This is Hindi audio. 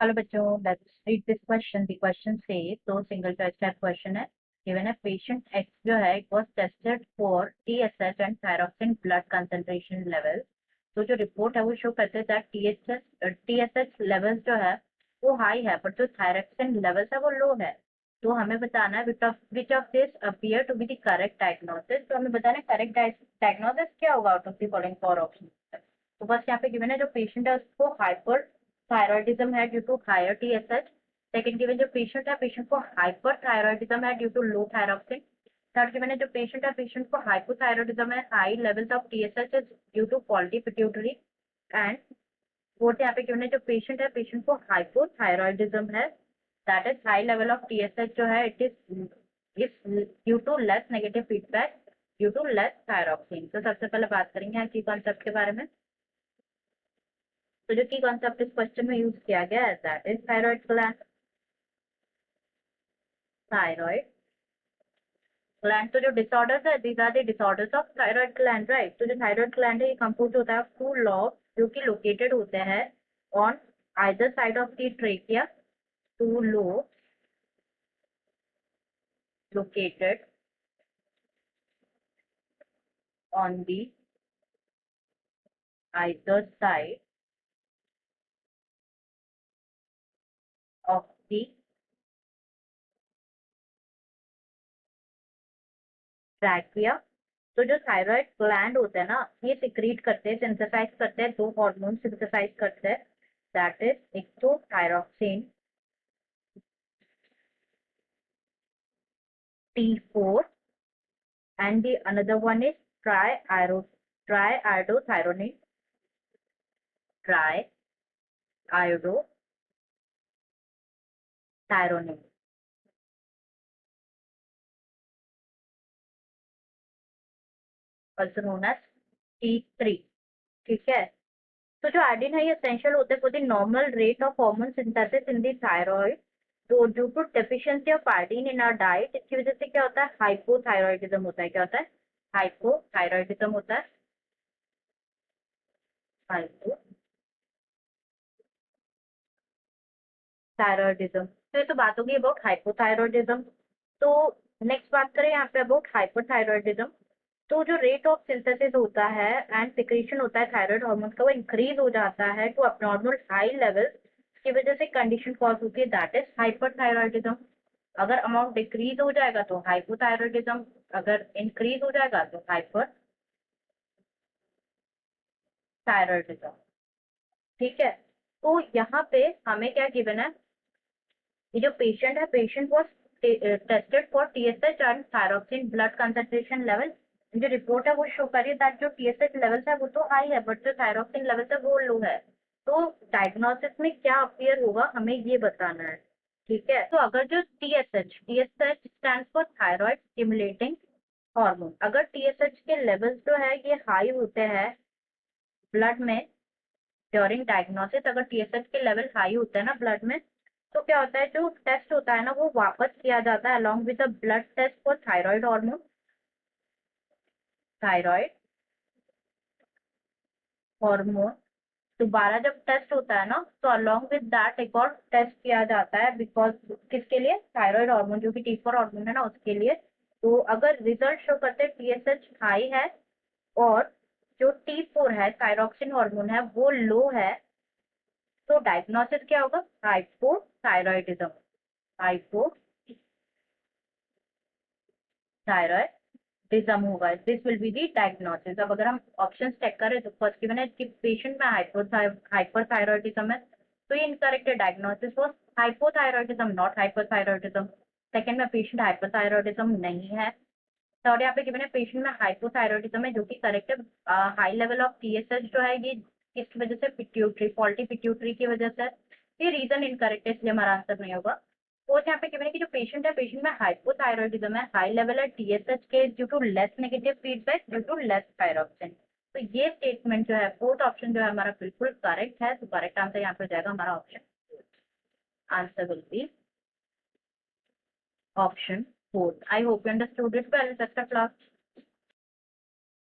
हेलो बच्चों, let's read this question. The question से तो सिंगल चॉइस टाइप क्वेश्चन है। गिवन है पेशेंट एक्स जो है it was tested for TSH and thyroxine blood concentration level. तो जो रिपोर्ट है वो शो करते हैं दैट टीएसएच लेवल्स जो है वो हाई है, बट जो थायरोक्सिन लेवल्स है वो लो है। तो हमें बताना है which of this appear to be the correct diagnosis. तो हमें बताना है करेक्ट डायग्नोसिस क्या होगा out of the following four option. तो बस यहाँ पे गिवन है जो पेशेंट है उसको हाइपर थायरॉयडिज्म है due to higher TSH. Second given जो पेशेंट है पेशेंट को हाइपर थायरॉयडिज्म है due to low thyroxine. Third given है जो पेशेंट है पेशेंट को हाइपोथायरॉयडिज्म है, high levels of TSH is due to faulty pituitary. And fourth यहाँ पे गिवन है जो पेशेंट है पेशेंट को हाइपोथायरॉयडिज्म है, that is high level of TSH जो है it is due to less negative feedback due to less thyroxine. तो सबसे पहले बात करेंगे यहाँ की कॉन्सेप्ट के बारे में। तो जो की कॉन्सेप्ट इस क्वेश्चन में यूज किया गया है that is thyroid gland. Thyroid gland तो जो डिसऑर्डर्स है these are the disorders of thyroid gland, right. तो जो थायराइड ग्लैंड है ये कंपोज होता है टू लॉब जो कि लोकेटेड होते हैं on either side of the trachea. Two lobe located on the either side of the trachea। तो जो थायराइड ग्लैंड होते हैं ना ये सिक्रीट करते हैं, सिंथेसाइज करते हैं, दो हार्मोन सिंथेसाइज करते हैं, दैट इज एक तो thyroxine T4 and the another one is triiodothyronine triiodothyronine also known as T3। ठीक है। तो जो आयोडीन है ये एसेंशियल होते हैं for the normal rate of hormone synthesis in the thyroid. तो due to deficiency of iodine in our diet इसकी वजह से क्या होता है हाइपोथायरॉयडिज्म होता है। क्या होता है? हाइपोथायरॉयडिज्म होता है। हाइपोथायरॉयडिज्म। तो ये तो बात होगी अबाउट हाइपोथायरॉयडिज्म। तो नेक्स्ट बात करें यहाँ पे अबाउट हाइपरथायरॉयडिज्म। तो जो रेट ऑफ सिंथेसिस होता है एंड सिक्रीशन होता है थायराइड हार्मोन का वो इंक्रीज हो जाता है टू abnormal हाई लेवल की वजह से कंडीशन कॉज होती है दैट इज हाइपरथायरॉयडिज्म। अगर अमाउंट डिक्रीज हो जाएगा तो हाइपोथायरॉयडिज्म, अगर इंक्रीज हो जाएगा तो हाइपरथायरॉयडिज्म। ठीक है। तो यहाँ पे हमें क्या गिवन है, ये जो पेशेंट है patient was tested for TSH and thyroxine blood concentration level. जो रिपोर्ट है वो शो कर रही है दैट जो टीएसएच लेवल्स है वो तो हाई है बट जो थायरोक्सिन लेवल्स है वो लो है। तो डायग्नोसिस में क्या अपीयर होगा हमें ये बताना है। ठीक है। तो अगर जो TSH stand for thyroid stimulating hormone, अगर टीएसएच के लेवल्स जो है ये हाई होते हैं ब्लड में ड्यूरिंग डायग्नोसिस, अगर टीएसएच के लेवल हाई होते हैं ना ब्लड में तो क्या होता है जो टेस्ट होता है ना वो वापस किया जाता है along with the blood test for thyroid hormone. Thyroid hormone दोबारा जब टेस्ट होता है ना तो अलॉन्ग विद दैट एक और टेस्ट किया जाता है बिकॉज किसके लिए? थायराइड हार्मोन जो कि T4 हार्मोन है ना उसके लिए। तो अगर रिजल्ट शो करते हैं टीएसएच हाई है और जो T4 है थायरोक्सिन हार्मोन है वो लो है तो डायग्नोसिस क्या होगा? हाइपोथायरॉयडिज्म। हाइपोथायरॉयडिज्म होगा। This will be the diagnosis. अब अगर हम ऑप्शन चेक करें तो फर्स्ट गिवन है कि पेशेंट में हाइपरथायरॉयडिज्म है तो ये इनकरेक्ट है। Diagnosis was hypothyroidism not hyperthyroidism. Second में पेशेंट हाइपरथायरॉयडिज्म नहीं है। थर्ड यहाँ पे गिवन है पेशेंट में हाइपोथायरॉयडिज्म है जो कि करेक्ट है। हाई लेवल ऑफ टीएसएच जो है ये किसकी वजह से? पिट्यूटरी, फॉल्टी पिट्यूटरी की वजह से। ये रीजन इनकरेक्ट है इसलिए हमारा आंसर नहीं होगा। फोर्थ यहाँ पे गिवन है कि जो पेशेंट है पेशेंट में हाइपोथायरॉयडिज्म है, हाई लेवल है टीएसएच के due to less negative feedback due to less thyroxine. तो ये स्टेटमेंट जो है फोर्थ ऑप्शन जो है हमारा बिल्कुल करेक्ट है। तो करेक्ट आंसर यहाँ पे हो जाएगा हमारा option. Answer will be option 4। I hope you understood it well, best of luck.